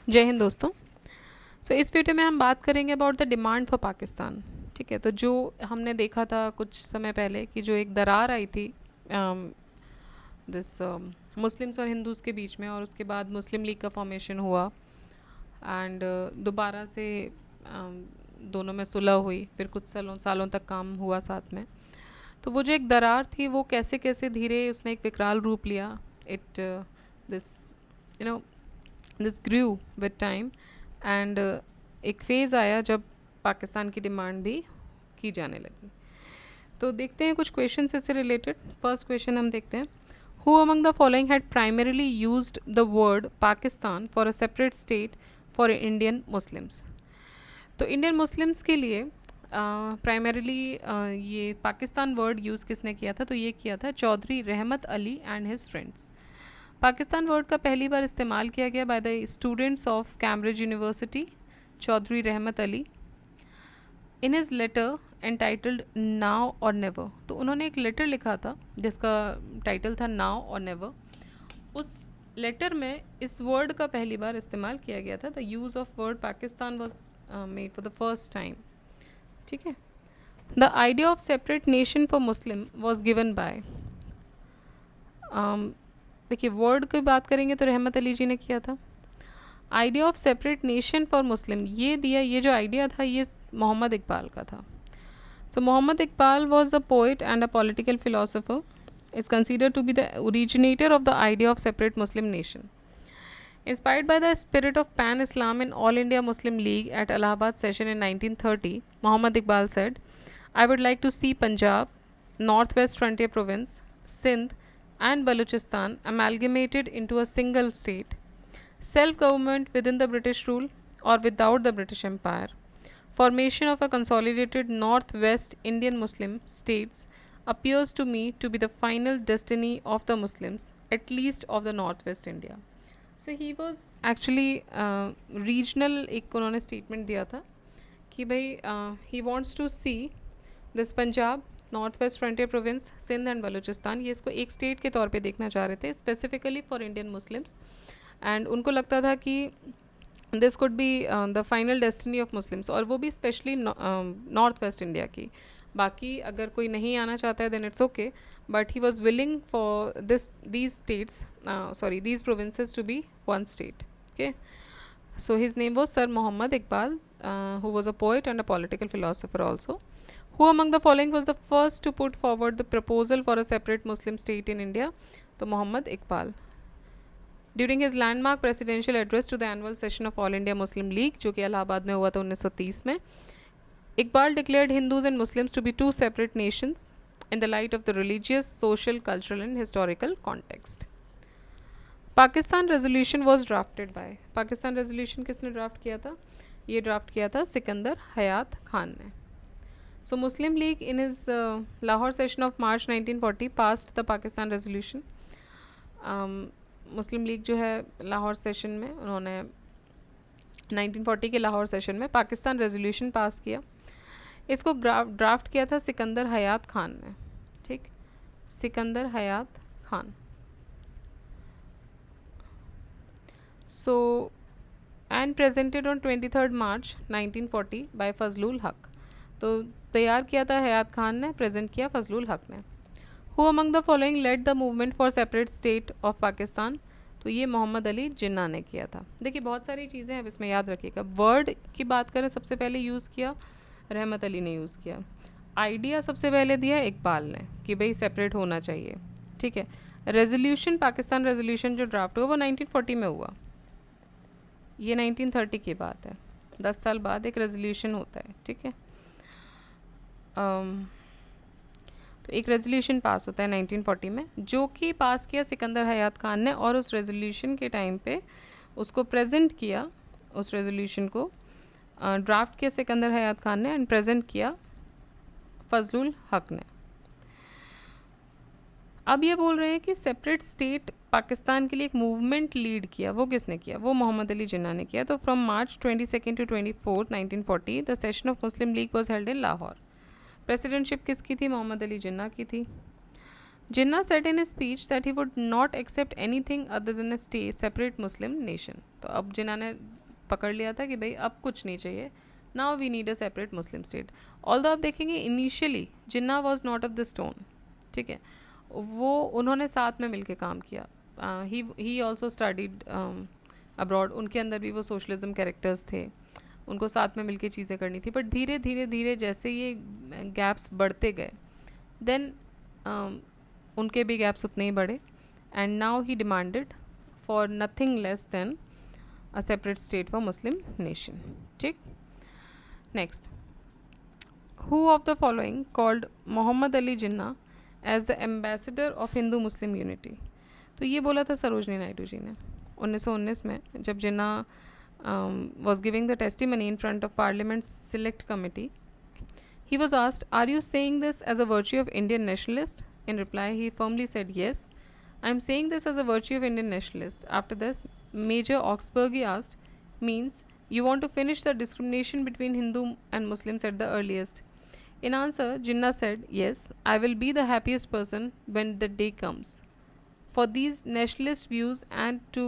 जय हिंद दोस्तों। सो इस वीडियो में हम बात करेंगे about the demand for Pakistan. ठीक है, तो जो हमने देखा था कुछ समय पहले कि जो एक दरार आई थी दिस मुस्लिम्स और हिंदूज़ के बीच में, और उसके बाद मुस्लिम लीग का फॉर्मेशन हुआ एंड दोबारा से दोनों में सुलह हुई, फिर कुछ सालों सालों तक काम हुआ साथ में। तो वो जो एक दरार थी वो कैसे कैसे धीरे उसने एक विकराल रूप लिया। It this you know this grew with time and एक फेज़ आया जब पाकिस्तान की डिमांड भी की जाने लगी। तो देखते हैं कुछ क्वेश्चन इससे रिलेटेड। फर्स्ट क्वेश्चन हम देखते हैं, who among the following had primarily used the word Pakistan for a separate state for Indian Muslims. तो इंडियन मुस्लिम्स के लिए प्राइमरीली ये पाकिस्तान वर्ड यूज़ किसने किया था? तो ये किया था चौधरी रहमत Ali and his friends. Pakistan word का पहली बार इस्तेमाल किया गया by the students of Cambridge University, Chaudhary रहमत Ali, in his letter entitled now or never. तो उन्होंने एक लेटर लिखा था जिसका टाइटल था नाउ और नेवर। उस लेटर में इस वर्ड का पहली बार इस्तेमाल किया गया था। The use of word Pakistan was made for the first time. ठीक है, the idea of separate nation for Muslim was given by, देखिए वर्ड की बात करेंगे तो रहमत अली जी ने किया था। Idea of separate nation for Muslim ये दिया, ये जो आइडिया था ये मोहम्मद इकबाल का था। So Mohammad Iqbal was a poet and a political philosopher, is considered to be the originator of the idea of separate Muslim nation. Inspired by the spirit of Pan-Islam in All India Muslim League at Allahabad session in 1930, Muhammad Iqbal said, I would like to see Punjab, Northwest Frontier Province, Sindh and Balochistan amalgamated into a single state, self-government within the British rule or without the British Empire. Formation of a consolidated Northwest Indian Muslim states appears to me to be the final destiny of the Muslims, at least of the Northwest India. So he was actually regional, एक उन्होंने statement दिया था कि भाई he wants to see this Punjab, North West Frontier Province, Sindh and Baluchistan, ये इसको एक state के तौर पे देखना चाह रहे थे specifically for Indian Muslims. And उनको लगता था कि this could be the final destiny of Muslims, और वो भी स्पेशली नॉर्थ वेस्ट इंडिया की। बाकी अगर कोई नहीं आना चाहता है then it's okay, but he was willing for these states, sorry these provinces to be one state. Okay, so his name was Sir Muhammad Iqbal, who was a poet and a political philosopher also. Who among the following was the first to put forward the proposal for a separate Muslim state in India? तो Muhammad Iqbal. During his landmark presidential address to the annual session of All India Muslim League, जो कि इलाहाबाद में हुआ था 1930 में, Iqbal declared Hindus and Muslims to be two separate nations in the light of the religious, social, cultural and historical context. Pakistan resolution was drafted bye, Pakistan resolution किसने draft किया था? ये ड्राफ्ट किया था सिकंदर हयात खान ने। So Muslim league in his Lahore session of March 1940 passed the Pakistan resolution. Muslim League जो है Lahore session में उन्होंने 1940 के लाहौर सेशन में पाकिस्तान रेजोल्यूशन पास किया। इसको ड्राफ्ट किया था सिकंदर हयात खान ने। ठीक, Sikandar Hayat Khan. So and presented on 23rd March 1940 by Fazlul हक। तो तैयार किया था हयात खान ने, प्रेजेंट किया फजलुल हक ने। Who among the following led the movement for separate state of Pakistan? तो ये मोहम्मद अली जिन्ना ने किया था। देखिए बहुत सारी चीज़ें हैं, अब इसमें याद रखिएगा। वर्ड की बात करें सबसे पहले यूज़ किया रहमत अली ने यूज़ किया। आइडिया सबसे पहले दिया इकबाल ने कि भाई सेपरेट होना चाहिए। ठीक है, रेजोल्यूशन, पाकिस्तान रेजोल्यूशन जो ड्राफ्ट हुआ वो 1940 में हुआ, ये 1930 की बात है। 10 साल बाद एक रेजोल्यूशन होता है। ठीक है, तो एक रेजोल्यूशन पास होता है 1940 में, जो कि पास किया सिकंदर हयात खान ने, और उस रेजोल्यूशन के टाइम पे उसको प्रेजेंट किया, उस रेजोल्यूशन को ड्राफ्ट किया सिकंदर हयात खान ने एंड प्रेजेंट किया फजलुल हक ने। अब ये बोल रहे हैं कि सेपरेट स्टेट पाकिस्तान के लिए एक मूवमेंट लीड किया, वो किसने किया? वो मोहम्मद अली जिन्ना ने किया। तो from March 22 to 24 1940 the session of Muslim league was held in Lahore. Presidentship किसकी थी? मोहम्मद अली जिन्ना की थी। Jinnah said in his speech that he would not accept anything other than a separate Muslim nation. तो अब जिन्ना ने पकड़ लिया था कि भाई अब कुछ नहीं चाहिए, now we need a separate Muslim state. Although आप देखेंगे initially Jinnah was not of the stone, ठीक है, वो उन्होंने साथ में मिलके काम किया. He also studied abroad. उनके अंदर भी वो सोशलिज्म कैरेक्टर्स थे, उनको साथ में मिलके चीज़ें करनी थी. बट धीरे धीरे धीरे जैसे ये गैप्स बढ़ते गए, देन उनके भी गैप्स उतने ही बढ़े. And now he demanded for nothing less than a separate state for Muslim nation. ठीक. Next, who of the following called Mohammad Ali Jinnah as the ambassador of Hindu Muslim unity. तो ये बोला था सरोजनी नायडू जी ने 1919 में, जब जिन्ना was giving the testimony in front of Parliament's Select Committee. He was asked, "Are you saying this as a virtue of Indian nationalist?" In reply, he firmly said, "Yes, I am saying this as a virtue of Indian nationalist." After this, Major Oxburgh asked, "Means you want to finish the discrimination between Hindu and Muslims at the earliest?" In answer, Jinnah said, "Yes, I will be the happiest person when the day comes. For these nationalist views and to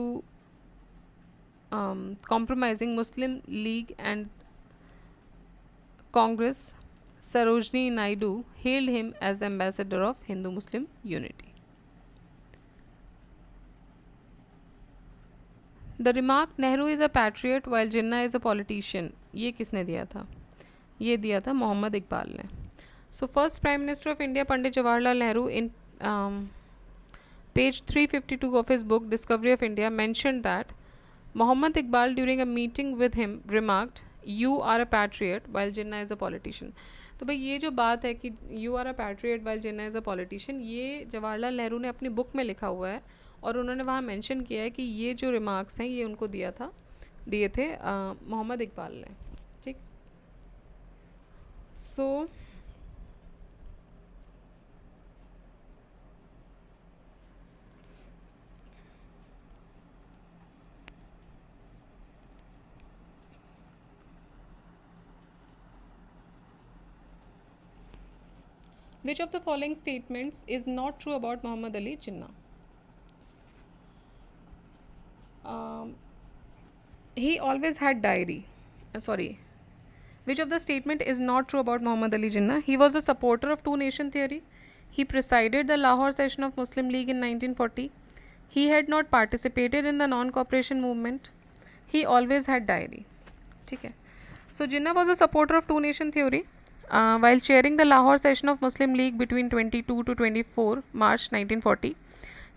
compromising Muslim League and Congress, Sarojini Naidu hailed him as the ambassador of Hindu-Muslim unity." The remark Nehru is a patriot while Jinnah is a politician, ये किसने दिया था? ये दिया था मोहम्मद इकबाल ने. So first Prime Minister of India, Pandit Jawaharlal Nehru, in page 352 of his book Discovery of India, mentioned that Muhammad Iqbal during a meeting with him remarked, "You are a patriot while Jinnah is a politician." तो भाई ये जो बात है कि you are a patriot while Jinnah is a politician, ये जवाहरलाल नेहरू ने अपनी बुक में लिखा हुआ है और उन्होंने वहाँ मेंशन किया है कि ये जो रिमार्क्स हैं ये उनको दिए थे मोहम्मद इकबाल ने. ठीक. सो which of the following statements is not true about Muhammad Ali Jinnah? He always had diary. Which of the statement is not true about Muhammad Ali Jinnah? He was a supporter of two-nation theory. He presided the Lahore session of Muslim League in 1940. He had not participated in the non-cooperation movement. He always had diary. ठीक है. So Jinnah was a supporter of two-nation theory. While chairing the Lahore session of Muslim League between 22 to 24 March 1940,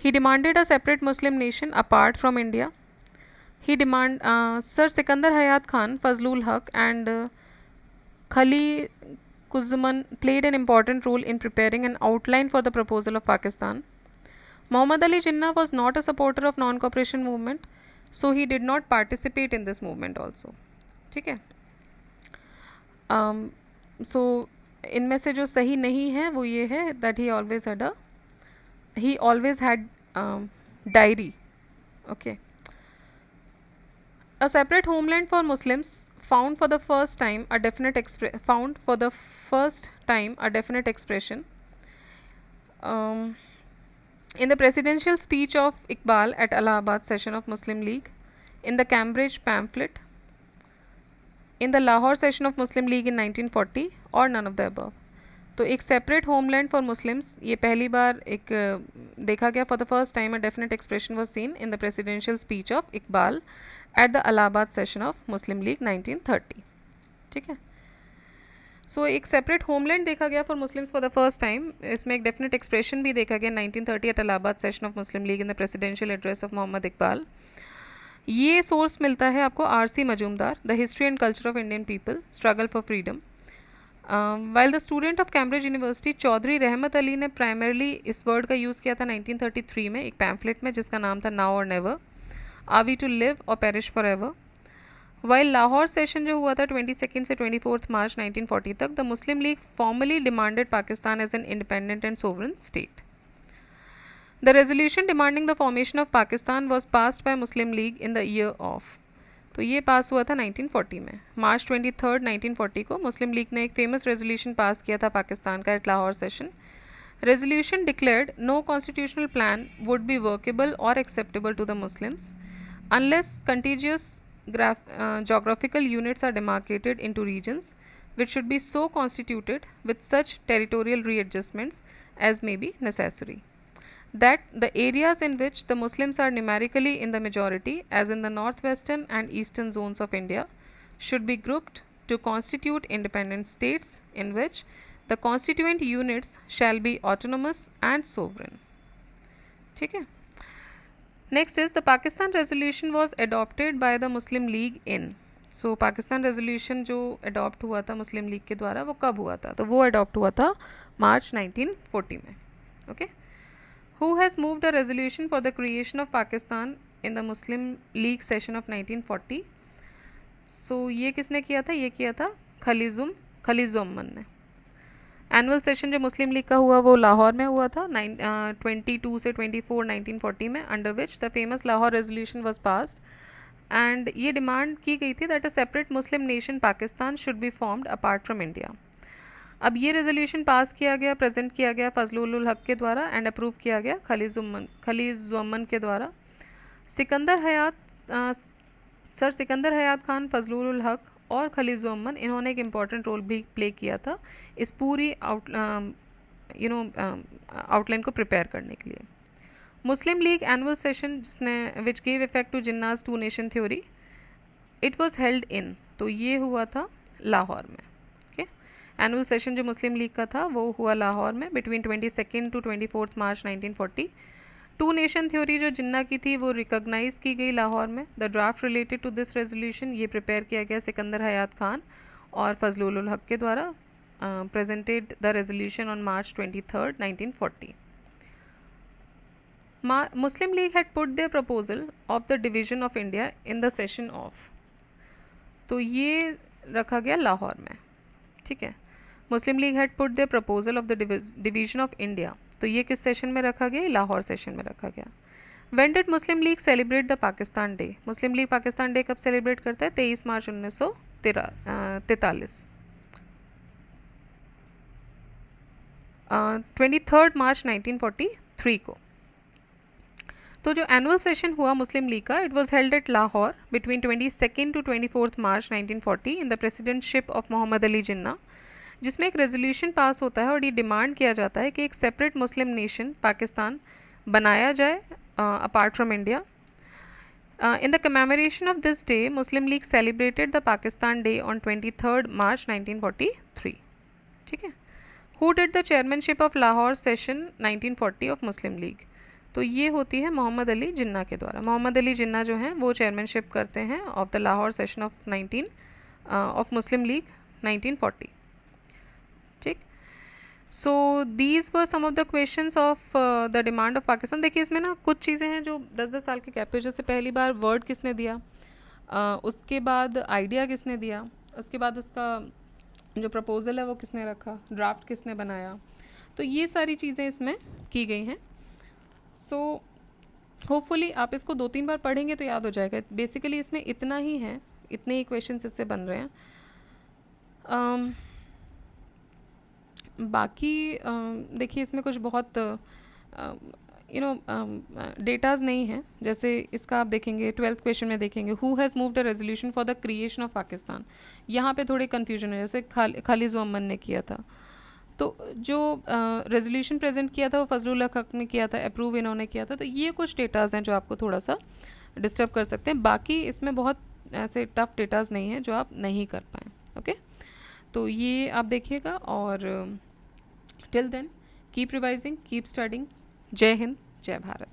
he demanded a separate Muslim nation apart from India. Sir Sikandar Hayat Khan, Fazlul Haq and Khali Kuzman played an important role in preparing an outline for the proposal of Pakistan. Muhammad Ali Jinnah was not a supporter of non-cooperation movement, so he did not participate in this movement also. ठीक है. सो इनमें से जो सही नहीं है वो ये है that he always had diary. Okay. A separate homeland for Muslims found for the first time a definite expression in the presidential speech of Iqbal at Allahabad session of Muslim League, in the Cambridge pamphlet, in the Lahore session of Muslim League in 1940, or none of the above. तो एक separate homeland for Muslims ये पहली बार एक देखा गया. For the first time a definite expression was seen in the presidential speech of Iqbal at the Allahabad session of Muslim League 1930. ठीक है. So एक सेपरेट होमलैंड देखा गया for Muslims for the first time. इसमें एक डेफिनेट एक्सप्रेशन भी देखा गया 1930 at Allahabad session of Muslim league in the presidential address of Mohammad Iqbal. ये सोर्स मिलता है आपको R.C. Majumdar, the history and culture of Indian people, struggle for freedom. While the student of Cambridge University Chaudhary रहमत अली ने प्राइमरली इस वर्ड का यूज़ किया था 1933 में एक पैम्फलेट में जिसका नाम था now or never, are we to live or perish forever. While Lahore session जो हुआ था 22 से 24 मार्च 1940 तक, the Muslim League formally demanded Pakistan as an independent and sovereign state. The resolution demanding the formation of Pakistan was passed by Muslim League in the year of. तो ये पास हुआ था 1940 में. मार्च 23, 1940 को मुस्लिम लीग ने एक फेमस रेजोल्यूशन पास किया था पाकिस्तान का at Lahore session, Resolution declared no constitutional plan would be workable or acceptable to the Muslims unless contiguous geographical units are demarcated into regions which should be so constituted with such territorial readjustments as may be necessary. That the areas in which the Muslims are numerically in the majority, as in the northwestern and eastern zones of India, should be grouped to constitute independent states in which the constituent units shall be autonomous and sovereign. ठीक है. Next is the Pakistan resolution was adopted by the Muslim League in. So Pakistan resolution जो adopt हुआ था मुस्लिम league के द्वारा वो कब हुआ था? तो वो अडॉप्ट हुआ था मार्च 1940 में. Okay. Who has moved a resolution for the creation of Pakistan in the Muslim League session of 1940? So ये किसने किया था? ये किया था खलीजुम्मन ने. एनुअल सेशन जो मुस्लिम लीग का हुआ वो लाहौर में हुआ था 22 से 24 1940 में, under which the famous Lahore resolution was passed. And ये डिमांड की गई थी that a separate Muslim nation Pakistan should be formed apart from India. अब ये रेजोल्यूशन पास किया गया, प्रेजेंट किया गया फजलुल हक के द्वारा एंड अप्रूव किया गया खलीजुम्मन के द्वारा. सर सिकंदर हयात खान, फजलुल हक और खलीजुम्मन, इन्होंने एक इम्पॉर्टेंट रोल भी प्ले किया था इस पूरी आउटलाइन को प्रिपेयर करने के लिए. मुस्लिम लीग एनुअल सेशन जिसने which gave effect to Jinnah's two nation theory, it was held in, तो ये हुआ था लाहौर में. ओके. एनुअल सेशन जो मुस्लिम लीग का था वो हुआ लाहौर में between 22 to 24 March 1940. Two nation theory जो जिन्ना की थी वो रिकॉग्नाइज की गई लाहौर में. The draft related to this resolution ये प्रिपेयर किया गया सिकंदर हयात खान और फजलुल हक के द्वारा. Presented the resolution on March 23 1940. Muslim League had put their proposal of the division of India in the session of. तो ये रखा गया लाहौर में. ठीक है. Muslim League had put their proposal of the division of India, तो ये किस सेशन में रखा गया? लाहौर सेशन में रखा गया. When did Muslim league celebrate the Pakistan day? Muslim league Pakistan day कब सेलिब्रेट करता है? 23 मार्च 1943. 23 मार्च 1943 को. तो जो एनुअल सेशन हुआ मुस्लिम लीग का, it was held at Lahore between 22 to 24 March 1940 in the presidentship of Mohammad Ali Jinnah, जिसमें एक रेजोल्यूशन पास होता है और ये डिमांड किया जाता है कि एक सेपरेट मुस्लिम नेशन पाकिस्तान बनाया जाए apart from India. In the commemoration of this day Muslim league celebrated the Pakistan day on 23 मार्च 1943. ठीक है. Who did the chairmanship of Lahore session 1940 of Muslim league? तो ये होती है मोहम्मद अली जिन्ना के द्वारा. मोहम्मद अली जिन्ना जो हैं वो चेयरमैनशिप करते हैं of the Lahore session of Muslim League 1940. ठीक. So these were some of the questions of the demand of Pakistan. देखिए इसमें ना कुछ चीज़ें हैं जो 10-10 साल के गैप पे, जैसे पहली बार वर्ड किसने दिया, उसके बाद आइडिया किसने दिया, उसके बाद उसका जो प्रपोजल है वो किसने रखा, ड्राफ्ट किसने बनाया, तो ये सारी चीज़ें इसमें की गई हैं. सो होपफुली आप इसको 2-3 बार पढ़ेंगे तो याद हो जाएगा. बेसिकली इसमें इतना ही है, इतने ही क्वेश्चंस इससे बन रहे हैं. बाकी देखिए इसमें कुछ बहुत डेटाज नहीं है. जैसे इसका आप देखेंगे 12th क्वेश्चन में देखेंगे who has moved a resolution for the creation of Pakistan. यहाँ पे थोड़ी कन्फ्यूजन है, जैसे खलीजुम्मन ने किया था, तो जो रेजोल्यूशन प्रेजेंट किया था वो फजलुल हक ने किया था, अप्रूव इन्होंने किया था. तो ये कुछ डेटाज हैं जो आपको थोड़ा सा डिस्टर्ब कर सकते हैं. बाकी इसमें बहुत ऐसे टफ डेटाज नहीं हैं जो आप नहीं कर पाएँ. ओके. तो ये आप देखिएगा और till then keep revising, keep studying. जय हिंद, जय भारत.